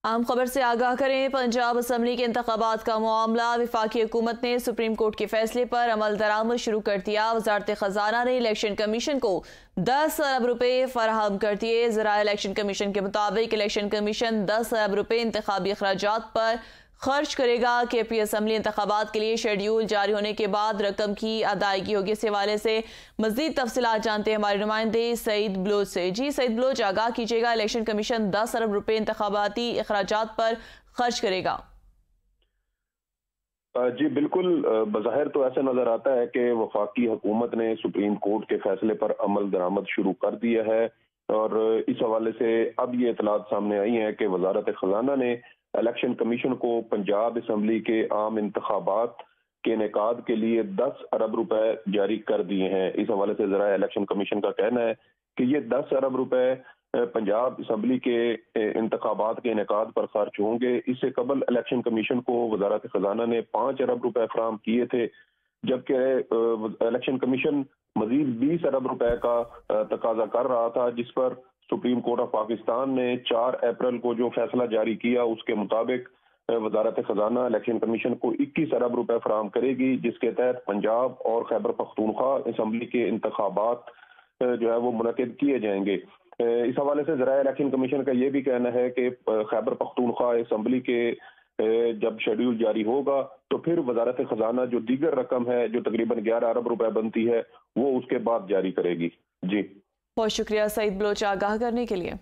عام خبر سے آگاہ کریں۔ پنجاب اسمبلی کے انتخابات کا معاملہ، وفاقی حکومت نے سپریم کورٹ کے فیصلے پر عمل درآمد شروع کر دیا۔ وزارت خزانہ نے الیکشن کمیشن کو 10 ارب روپے فراہم کر دیے۔ ذرائع الیکشن کمیشن کے مطابق الیکشن کمیشن 10 ارب روپے انتخابی اخراجات پر خرچ کرے گا۔ کے پی اسمبلی انتخابات کے لیے شیڈیول جاری ہونے کے بعد رقم کی ادائیگی ہوگی۔ اس حوالے سے مزید تفصیلات جانتے ہیں ہمارے نمائندے سعید بلوچ سے۔ جی سعید بلوچ، آگاہ کیجیے گا، الیکشن کمیشن 10 ارب روپے انتخاباتی اخراجات پر خرچ کرے گا؟ جی بالکل، بظاہر تو ایسا نظر آتا ہے کہ وفاقی حکومت نے سپریم کورٹ کے فیصلے پر عمل درآمد شروع کر دیا ہے، اور اس حوالے سے اب یہ اطلاعات سامنے آئی ہیں کہ وزارت خزانہ نے الیکشن کمیشن کو پنجاب اسمبلی کے عام انتخابات کے انعقاد کے لیے 10 ارب روپے جاری کر دیے ہیں۔ اس حوالے سے ذرائع الیکشن کمیشن کا کہنا ہے کہ یہ 10 ارب روپے پنجاب اسمبلی کے انتخابات کے انعقاد پر خرچ ہوں گے۔ اس سے قبل الیکشن کمیشن کو وزارت خزانہ نے 5 ارب روپے فراہم کیے تھے، جبکہ الیکشن کمیشن مزید 20 ارب روپے کا تقاضا کر رہا تھا، جس پر سپریم کورٹ آف پاکستان نے 4 اپریل کو جو فیصلہ جاری کیا، اس کے مطابق وزارت خزانہ الیکشن کمیشن کو 21 ارب روپے فراہم کرے گی، جس کے تحت پنجاب اور خیبر پختونخوا اسمبلی کے انتخابات جو ہے وہ منعقد کیے جائیں گے۔ اس حوالے سے ذرائع الیکشن کمیشن کا یہ بھی کہنا ہے کہ خیبر پختونخوا اسمبلی کے جب شیڈیول جاری ہوگا تو پھر وزارت خزانہ جو دیگر رقم ہے، جو تقریباً 11 ارب روپے بنتی ہے، وہ اس کے بعد جاری کرے گی۔ جی بہت شکریہ سعید بلوچ آگاہ کرنے کے لیے۔